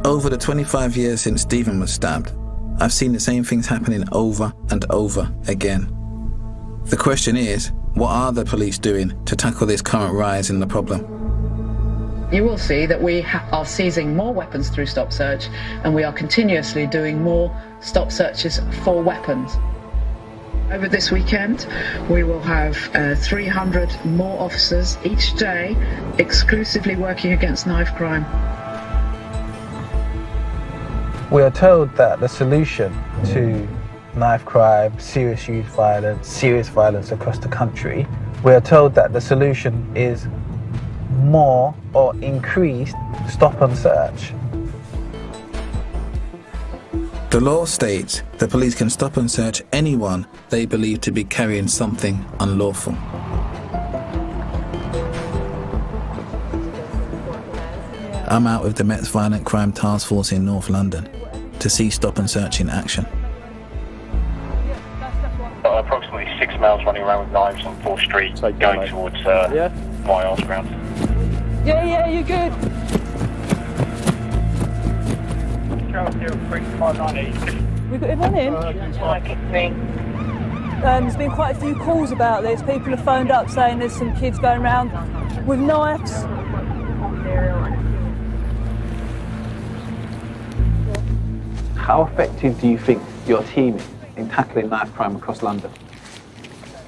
Over the 25 years since Stephen was stabbed, I've seen the same things happening over and over again. The question is, what are the police doing to tackle this current rise in the problem? You will see that we are seizing more weapons through stop search, and we are continuously doing more stop searches for weapons. Over this weekend, we will have 300 more officers each day exclusively working against knife crime. We are told that the solution to knife crime, serious youth violence, serious violence across the country, we are told that the solution is more or increased stop and search. The law states the police can stop and search anyone they believe to be carrying something unlawful. I'm out with the Met's Violent Crime Task Force in North London to see stop and search in action. Approximately 6 males running around with knives on 4th Street, going towards my arse ground. Yeah, you're good. We've got everyone in? There's been quite a few calls about this. People have phoned up saying there's some kids going around with knives. How effective do you think your team is in tackling knife crime across London?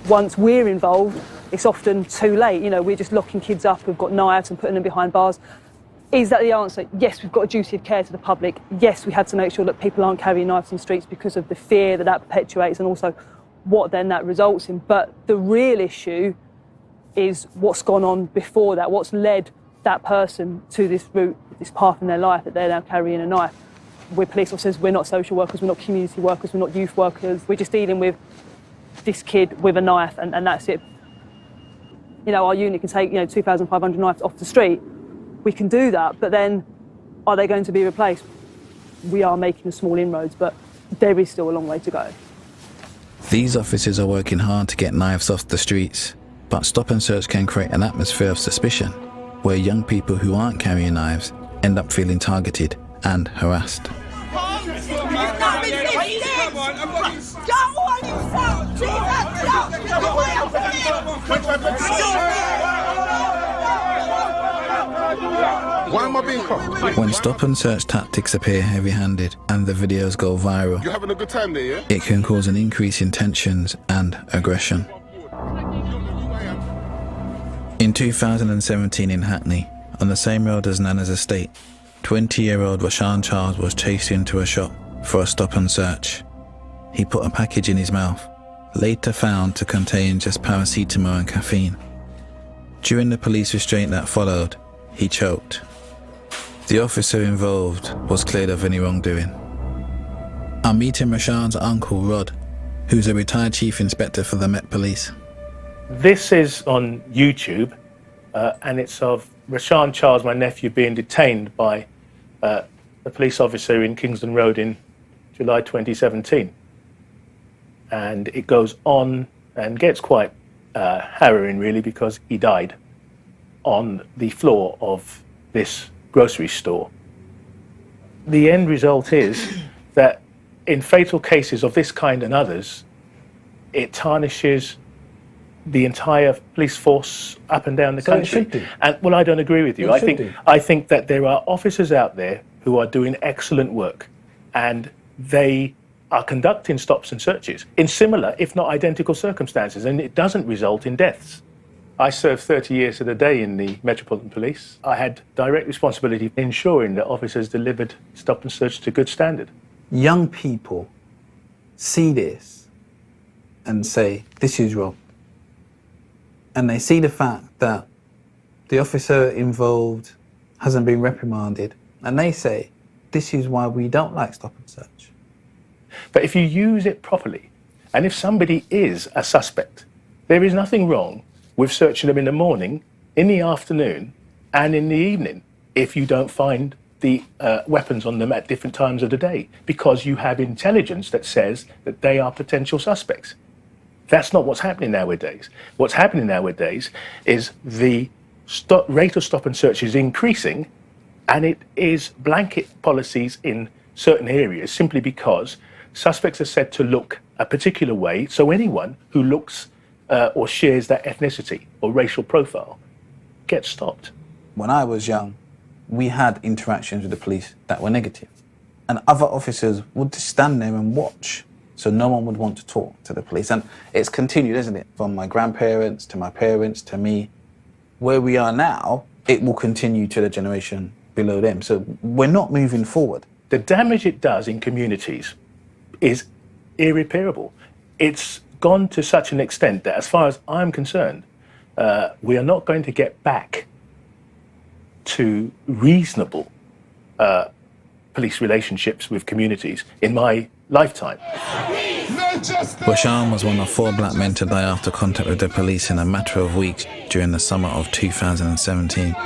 Once we're involved, it's often too late. You know, we're just locking kids up who've got knives and putting them behind bars. Is that the answer? Yes, we've got a duty of care to the public. Yes, we have to make sure that people aren't carrying knives on the streets because of the fear that perpetuates and also what then that results in. But the real issue is what's gone on before that, what's led that person to this route, this path in their life that they're now carrying a knife. We're police officers, we're not social workers, we're not community workers, we're not youth workers. We're just dealing with this kid with a knife and that's it. You know, our unit can take, 2,500 knives off the street. We can do that, but then are they going to be replaced? We are making small inroads, but there is still a long way to go. These officers are working hard to get knives off the streets, but stop and search can create an atmosphere of suspicion where young people who aren't carrying knives end up feeling targeted and harassed. Why am I being caught? When stop and search tactics appear heavy-handed and the videos go viral, You're having a good time there, yeah? it can cause an increase in tensions and aggression. In 2017 in Hackney, on the same road as Nana's estate, 20-year-old Rashawn Charles was chased into a shop for a stop and search. He put a package in his mouth, later found to contain just paracetamol and caffeine. During the police restraint that followed, he choked. The officer involved was cleared of any wrongdoing. I'm meeting Rashawn's uncle Rod, who's a retired chief inspector for the Met Police. This is on YouTube, and it's of Rashawn Charles, my nephew, being detained by a police officer in Kingston Road in July 2017. And it goes on and gets quite harrowing, really, because he died on the floor of this grocery store. The end result is that in fatal cases of this kind and others, it tarnishes the entire police force up and down the country. It should do. And well, I don't agree with you. I think that there are officers out there who are doing excellent work, and they are conducting stops and searches in similar, if not identical, circumstances, and it doesn't result in deaths. I served 30 years of the day in the Metropolitan Police. I had direct responsibility for ensuring that officers delivered stop and search to good standard. Young people see this and say, this is wrong. And they see the fact that the officer involved hasn't been reprimanded, and they say, this is why we don't like stop and search. But if you use it properly, and if somebody is a suspect, there is nothing wrong with searching them in the morning, in the afternoon, and in the evening, if you don't find the weapons on them at different times of the day, because you have intelligence that says that they are potential suspects. That's not what's happening nowadays. What's happening nowadays is the rate of stop and search is increasing, And it is blanket policies in certain areas simply because suspects are said to look a particular way, so anyone who looks or shares that ethnicity or racial profile gets stopped. When I was young, we had interactions with the police that were negative. And other officers would just stand there and watch, so no one would want to talk to the police. And it's continued, isn't it? From my grandparents to my parents to me. Where we are now, it will continue to the generation below them. So we're not moving forward. The damage it does in communities is irreparable. It's gone to such an extent that, as far as I'm concerned, we are not going to get back to reasonable police relationships with communities in my lifetime. Rashan was one of 4 black men to die after contact with the police in a matter of weeks during the summer of 2017. Get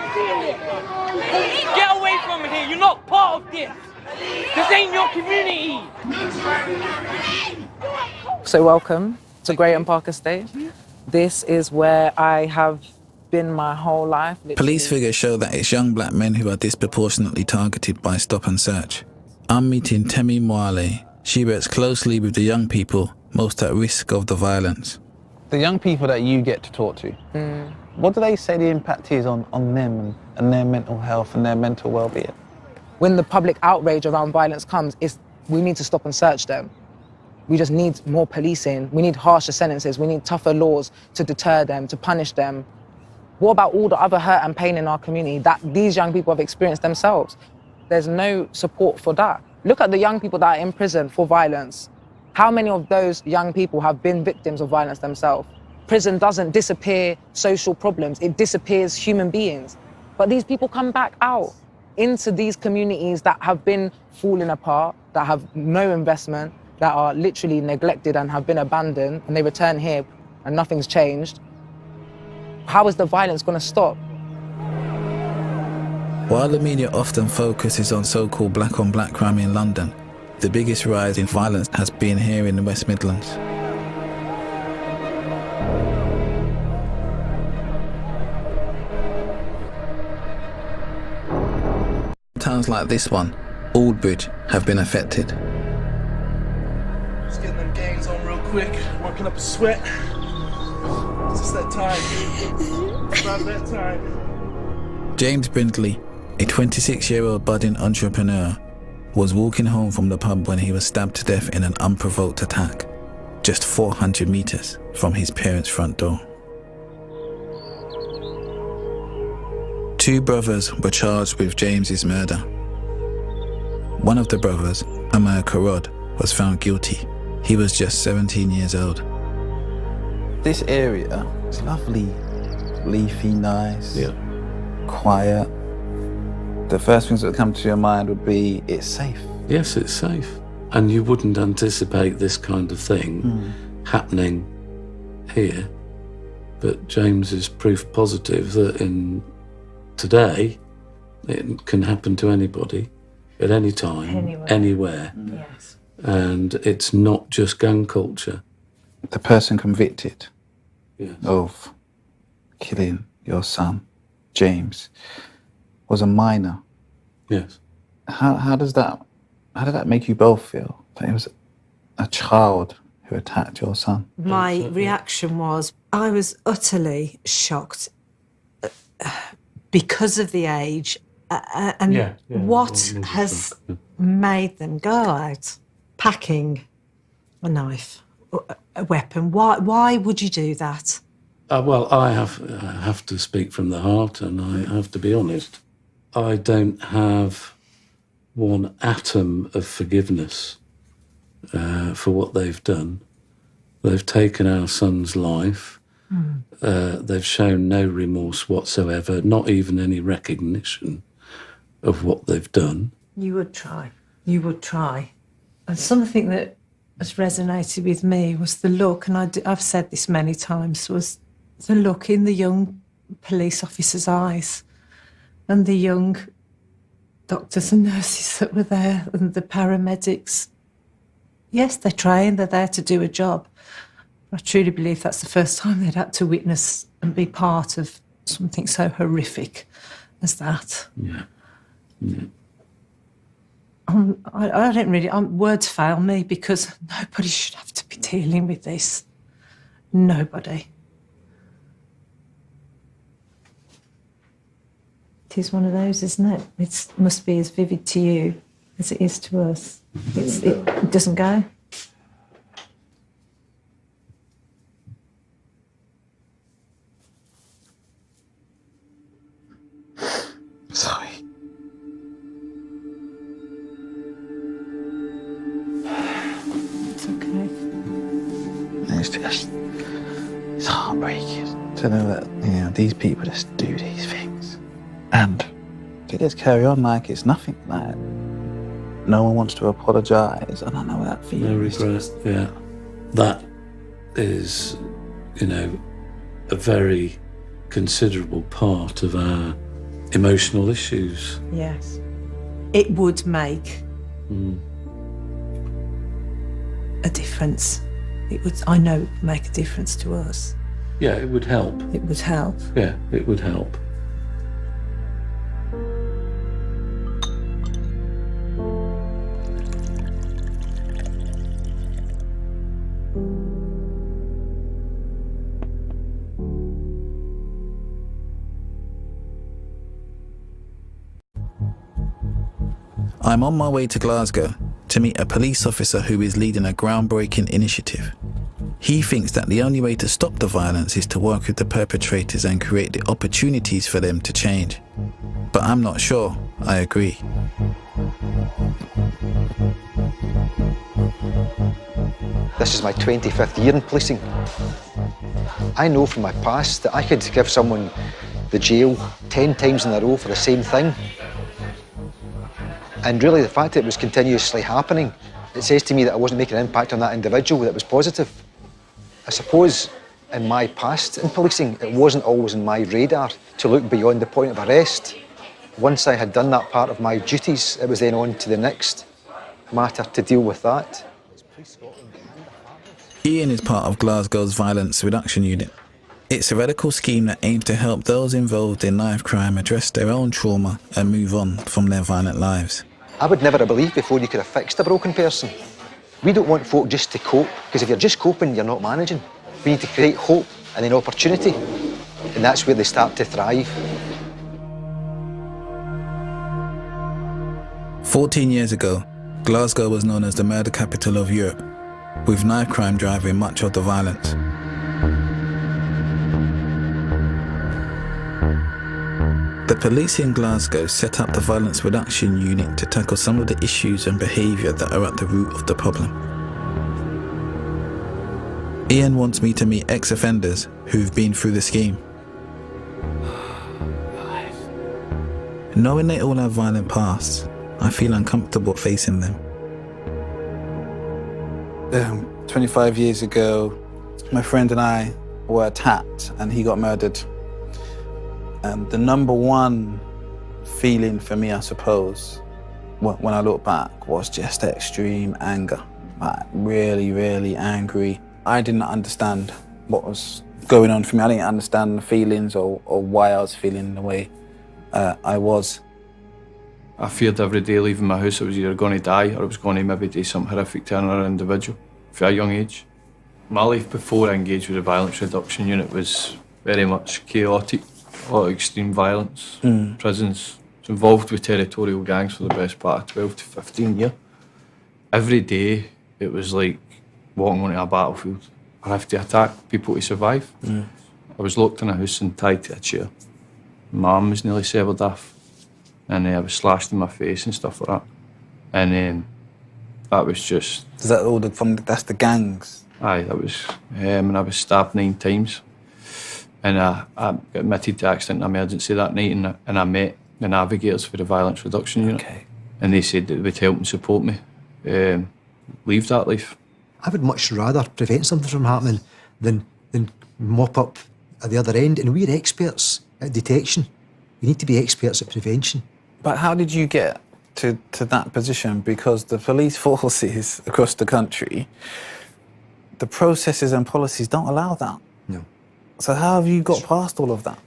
away from here, you're not part of this. This ain't your community. So welcome to Greyton Park Estate. This is where I have been my whole life. Police figures show that it's young black men who are disproportionately targeted by stop and search. I'm meeting Temi Mwale. She works closely with the young people most at risk of the violence. The young people that you get to talk to, what do they say the impact is on them and their mental health and their mental well-being? When the public outrage around violence comes, we need to stop and search them. We just need more policing. We need harsher sentences. We need tougher laws to deter them, to punish them. What about all the other hurt and pain in our community that these young people have experienced themselves? There's no support for that. Look at the young people that are in prison for violence. How many of those young people have been victims of violence themselves? Prison doesn't disappear social problems, it disappears human beings. But these people come back out into these communities that have been falling apart, that have no investment, that are literally neglected and have been abandoned, and they return here and nothing's changed. How is the violence going to stop? While the media often focuses on so-called black-on-black crime in London, the biggest rise in violence has been here in the West Midlands. Towns like this one, Aldbridge, have been affected. Just getting them gains on real quick, working up a sweat. It's just that time. It's about that time. James Brindley, a 26-year-old budding entrepreneur, was walking home from the pub when he was stabbed to death in an unprovoked attack, just 400 meters from his parents' front door. 2 brothers were charged with James's murder. One of the brothers, Amir Karod, was found guilty. He was just 17 years old. This area is lovely, leafy, nice, quiet. The first things that come to your mind would be, it's safe. Yes, it's safe. And you wouldn't anticipate this kind of thing happening here. But James is proof positive that today, it can happen to anybody, at any time, anywhere. Yes. And it's not just gun culture. The person convicted Yes. of killing your son, James, was a minor. Yes. How does that make you both feel? That it was a child who attacked your son? My reaction was, I was utterly shocked because of the age and what has made them go out packing a knife, a weapon. Why would you do that? Well, I have to speak from the heart, and I have to be honest. I don't have one atom of forgiveness for what they've done. They've taken our son's life. They've shown no remorse whatsoever, not even any recognition of what they've done. You would try. You would try. And something that has resonated with me was the look, and I've said this many times, was the look in the young police officers' eyes and the young doctors and nurses that were there and the paramedics. Yes, they're trained, they're there to do a job. I truly believe that's the first time they'd had to witness and be part of something so horrific as that. Yeah. I don't really, words fail me because nobody should have to be dealing with this. Nobody. It is one of those, isn't it? It must be as vivid to you as it is to us. It doesn't go. Sorry. It's okay. It's heartbreaking to know that, you know, these people just do these things. And they just carry on like it's nothing. Like, no one wants to apologise. I don't know that feeling. No regret, yeah. That is, you know, a very considerable part of our emotional issues. Yes. It would make a difference. I know it would make a difference to us. Yeah, it would help. It would help. Yeah, it would help. I'm on my way to Glasgow to meet a police officer who is leading a groundbreaking initiative. He thinks that the only way to stop the violence is to work with the perpetrators and create the opportunities for them to change. But I'm not sure I agree. This is my 25th year in policing. I know from my past that I could give someone the jail 10 times in a row for the same thing. And really the fact that it was continuously happening, it says to me that I wasn't making an impact on that individual that was positive. I suppose in my past in policing, it wasn't always on my radar to look beyond the point of arrest. Once I had done that part of my duties, it was then on to the next matter to deal with that. Ian is part of Glasgow's Violence Reduction Unit. It's a radical scheme that aims to help those involved in knife crime address their own trauma and move on from their violent lives. I would never have believed before you could have fixed a broken person. We don't want folk just to cope, because if you're just coping, you're not managing. We need to create hope and then opportunity, and that's where they start to thrive. 14 years ago, Glasgow was known as the murder capital of Europe, with knife crime driving much of the violence. The police in Glasgow set up the Violence Reduction Unit to tackle some of the issues and behaviour that are at the root of the problem. Ian wants me to meet ex-offenders who've been through the scheme. Knowing they all have violent pasts, I feel uncomfortable facing them. 25 years ago, my friend and I were attacked and he got murdered. And the number one feeling for me, I suppose, when I look back, was just extreme anger. Like, really, really angry. I didn't understand what was going on for me. I didn't understand the feelings or why I was feeling the way I was. I feared every day leaving my house I was either going to die or I was going to maybe do something horrific to another individual from a young age. My life before I engaged with the Violence Reduction Unit was very much chaotic. A lot of extreme violence, prisons. I was involved with territorial gangs for the best part of 12 to 15 years. Every day it was like walking onto a battlefield. I have to attack people to survive. I was locked in a house and tied to a chair. My arm was nearly severed off and I was slashed in my face and stuff like that. And then that was just... Is that all that's the gangs? Aye, that was... and I was stabbed 9 times. And I got admitted to accident and emergency that night and I met the navigators for the Violence Reduction Unit. Okay. And they said that they would help and support me leave that life. I would much rather prevent something from happening than mop up at the other end. And we're experts at detection. We need to be experts at prevention. But how did you get to that position? Because the police forces across the country, the processes and policies don't allow that. No. So how have you got past all of that?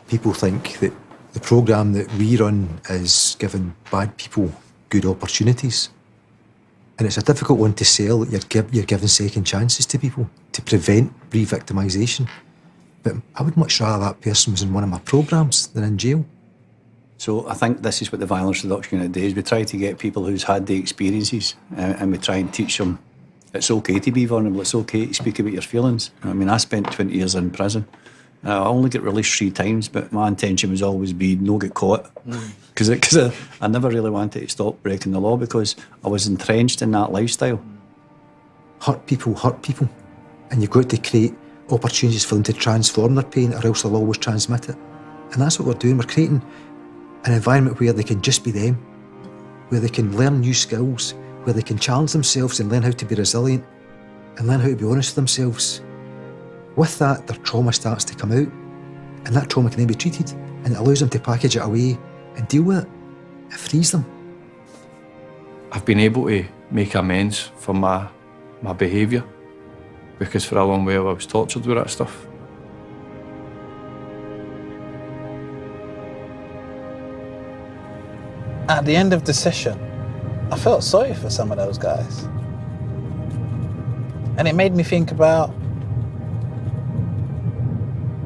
People think that The programme that we run is giving bad people good opportunities. And it's a difficult one to sell. You're giving second chances to people to prevent re-victimisation. But I would much rather that person was in one of my programmes than in jail. So I think this is what the Violence Reduction Unit does. We try to get people who's had the experiences and we try and teach them it's okay to be vulnerable, it's okay to speak about your feelings. I mean, I spent 20 years in prison. I only get released 3 times, but my intention was always be no get caught. Because I never really wanted to stop breaking the law because I was entrenched in that lifestyle. Hurt people. And you've got to create opportunities for them to transform their pain or else they'll always transmit it. And that's what we're doing. We're creating an environment where they can just be them, where they can learn new skills, where they can challenge themselves and learn how to be resilient and learn how to be honest with themselves. With that, their trauma starts to come out, and that trauma can then be treated, and it allows them to package it away and deal with it. It frees them. I've been able to make amends for my behaviour, because for a long while I was tortured with that stuff. At the end of the session, I felt sorry for some of those guys. And it made me think about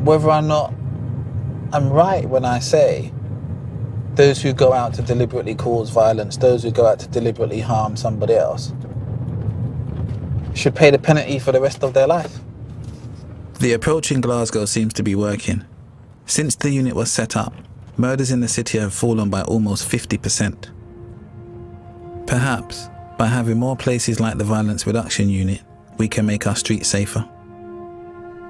whether or not I'm right when I say those who go out to deliberately cause violence, those who go out to deliberately harm somebody else, should pay the penalty for the rest of their life. The approach in Glasgow seems to be working. Since the unit was set up, murders in the city have fallen by almost 50%. Perhaps, by having more places like the Violence Reduction Unit, we can make our streets safer.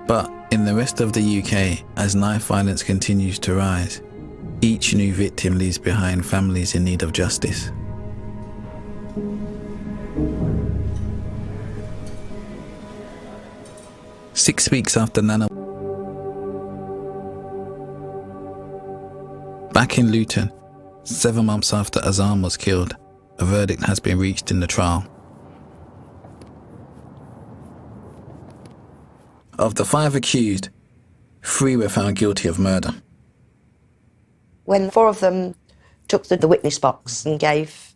But in the rest of the UK, as knife violence continues to rise, each new victim leaves behind families in need of justice. Six weeks after Nana, back in Luton, 7 months after Azam was killed, a verdict has been reached in the trial. Of the 5 accused, 3 were found guilty of murder. When 4 of them took to the witness box and gave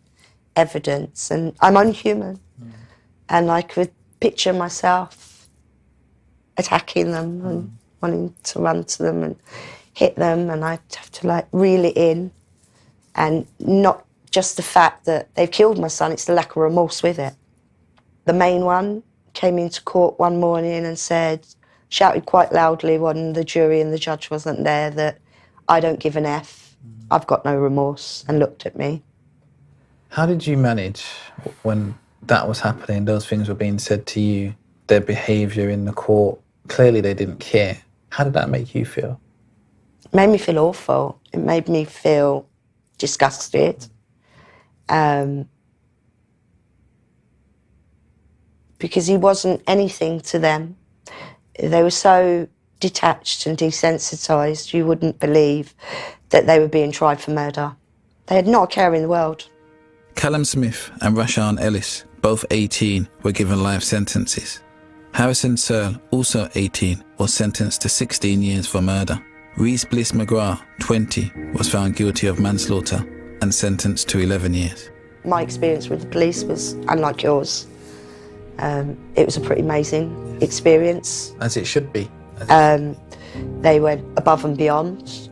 evidence, and I'm unhuman, and I could picture myself attacking them and wanting to run to them and hit them, and I'd have to reel it in, and not just the fact that they've killed my son, it's the lack of remorse with it. The main one came into court one morning and shouted quite loudly when the jury and the judge wasn't there, that I don't give an F, I've got no remorse, and looked at me. How did you manage when that was happening, those things were being said to you, their behaviour in the court? Clearly they didn't care. How did that make you feel? It made me feel awful. It made me feel disgusted. Because he wasn't anything to them. They were so detached and desensitised, you wouldn't believe that they were being tried for murder. They had not a care in the world. Callum Smith and Rashaan Ellis, both 18, were given life sentences. Harrison Searle, also 18, was sentenced to 16 years for murder. Reese Bliss McGrath, 20, was found guilty of manslaughter and sentenced to 11 years. My experience with the police was unlike yours. It was a pretty amazing experience. As it should be. They went above and beyond.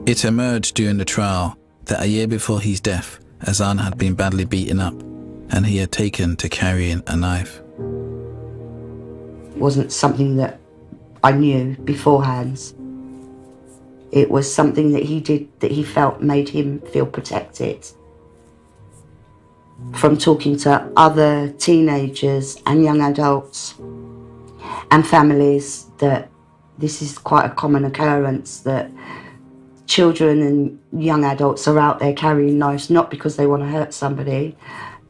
It emerged during the trial that a year before his death, Azan had been badly beaten up and he had taken to carrying a knife. It wasn't something that I knew beforehand. It was something that he did that he felt made him feel protected. From talking to other teenagers and young adults and families, that this is quite a common occurrence, that children and young adults are out there carrying knives not because they want to hurt somebody,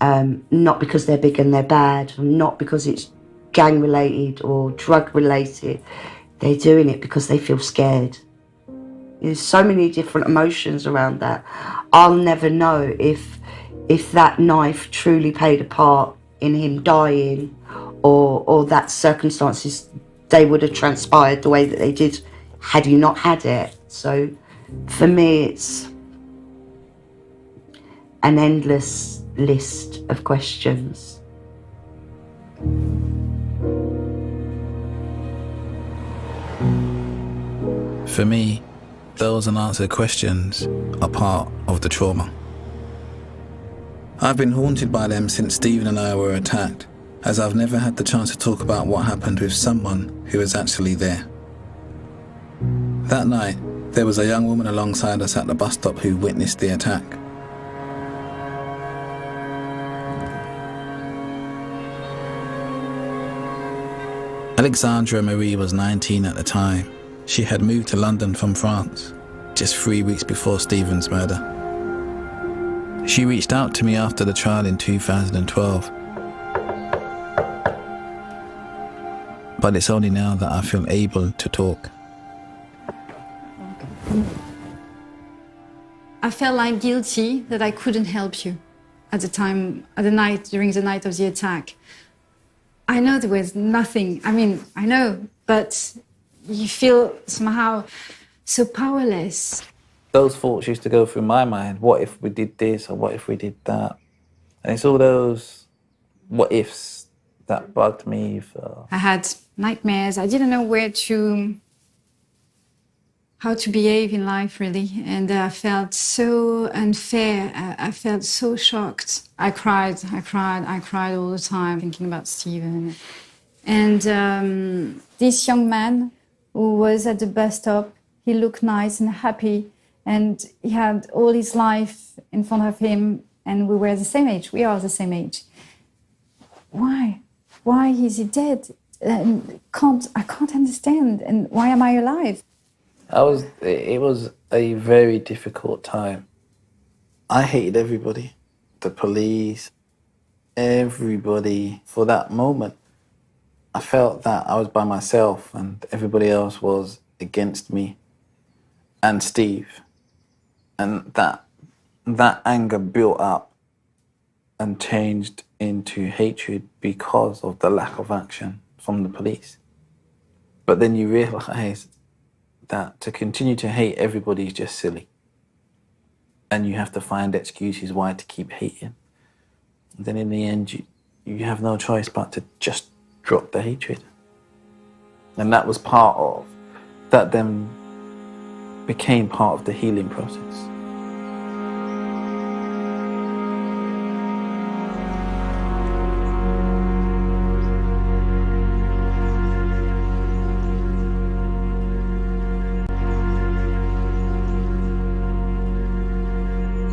not because they're big and they're bad, not because it's gang related or drug related. They're doing it because they feel scared. There's so many different emotions around that. I'll never know if that knife truly played a part in him dying, or that circumstances, they would have transpired the way that they did had he not had it. So for me, it's an endless list of questions. For me, those unanswered questions are part of the trauma. I've been haunted by them since Stephen and I were attacked, as I've never had the chance to talk about what happened with someone who was actually there. That night, there was a young woman alongside us at the bus stop who witnessed the attack. Alexandra Marie was 19 at the time. She had moved to London from France, just 3 weeks before Stephen's murder. She reached out to me after the trial in 2012. But it's only now that I feel able to talk. I felt like guilty that I couldn't help you at the time, during the night of the attack. I know there was nothing, I know, but you feel somehow so powerless. Those thoughts used to go through my mind. What if we did this, or what if we did that? And it's all those what ifs that bugged me. I had nightmares. I didn't know how to behave in life, really. And I felt so unfair. I felt so shocked. I cried all the time, thinking about Stephen. And this young man who was at the bus stop, he looked nice and happy, and he had all his life in front of him, and we were the same age. We are the same age. Why? Why is he dead? I can't understand. And why am I alive? It was a very difficult time. I hated everybody, the police, everybody. For that moment, I felt that I was by myself and everybody else was against me and Steve. And that anger built up and changed into hatred because of the lack of action from the police. But then you realise that to continue to hate everybody is just silly. And you have to find excuses why to keep hating. And then in the end, you have no choice but to just drop the hatred. And that was that then became part of the healing process.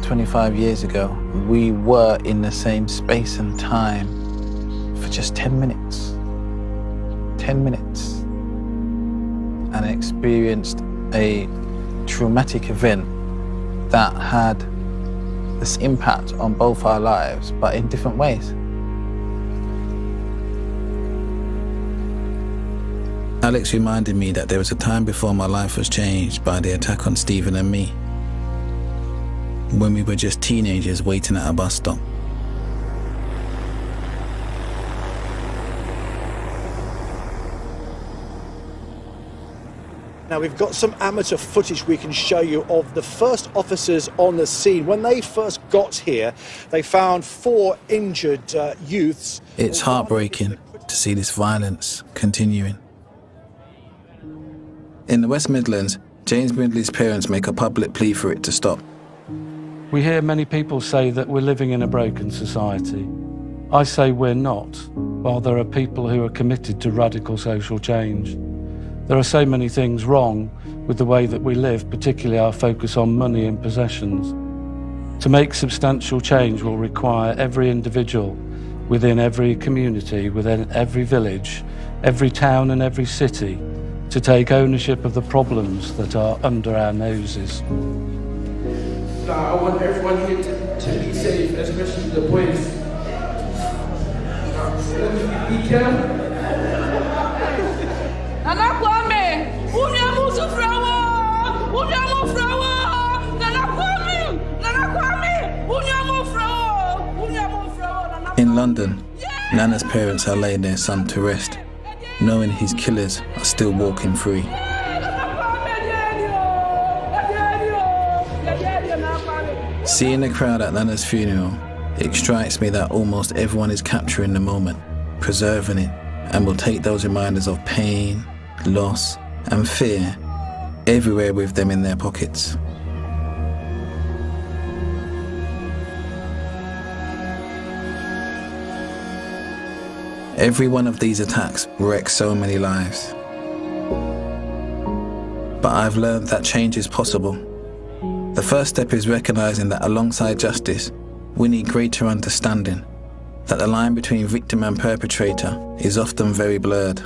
"25 years ago, we were in the same space and time for just 10 minutes. 10 minutes. And experienced a traumatic event that had this impact on both our lives, but in different ways." Alex reminded me that there was a time before my life was changed by the attack on Stephen and me, when we were just teenagers waiting at a bus stop. Now, we've got some amateur footage we can show you of the first officers on the scene. When they first got here, they found 4 injured youths. It's heartbreaking to see this violence continuing. In the West Midlands, James Brindley's parents make a public plea for it to stop. We hear many people say that we're living in a broken society. I say we're not, while there are people who are committed to radical social change. There are so many things wrong with the way that we live, particularly our focus on money and possessions. To make substantial change will require every individual within every community, within every village, every town and every city to take ownership of the problems that are under our noses. I want everyone here to be safe, especially the boys. Be careful. Nana Kwame, unyamu sufrawa, unyamu frawa. Nana Kwame, unyamu frawa. In London, Nana's parents are laying their son to rest, knowing his killers are still walking free. Seeing the crowd at Nana's funeral, it strikes me that almost everyone is capturing the moment, preserving it, and will take those reminders of pain, loss, and fear everywhere with them in their pockets. Every one of these attacks wrecks so many lives. But I've learned that change is possible. The first step is recognizing that alongside justice, we need greater understanding, that the line between victim and perpetrator is often very blurred.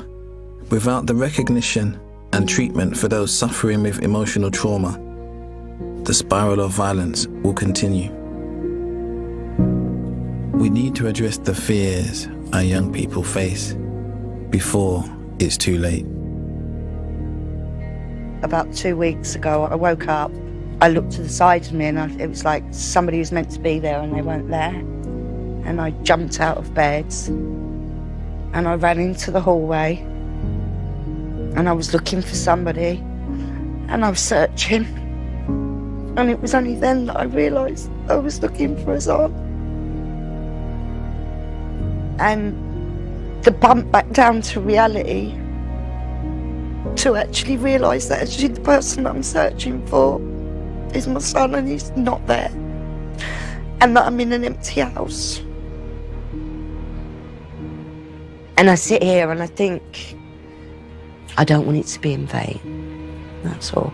Without the recognition and treatment for those suffering with emotional trauma, the spiral of violence will continue. We need to address the fears our young people face before it's too late. About 2 weeks ago, I woke up, I looked to the side of me and it was like somebody was meant to be there and they weren't there. And I jumped out of bed and I ran into the hallway and I was looking for somebody and I was searching. And it was only then that I realised I was looking for his aunt. And the bump back down to reality, to actually realise that actually the person I'm searching for is my son and he's not there, and that I'm in an empty house. And I sit here and I think, I don't want it to be in vain, that's all.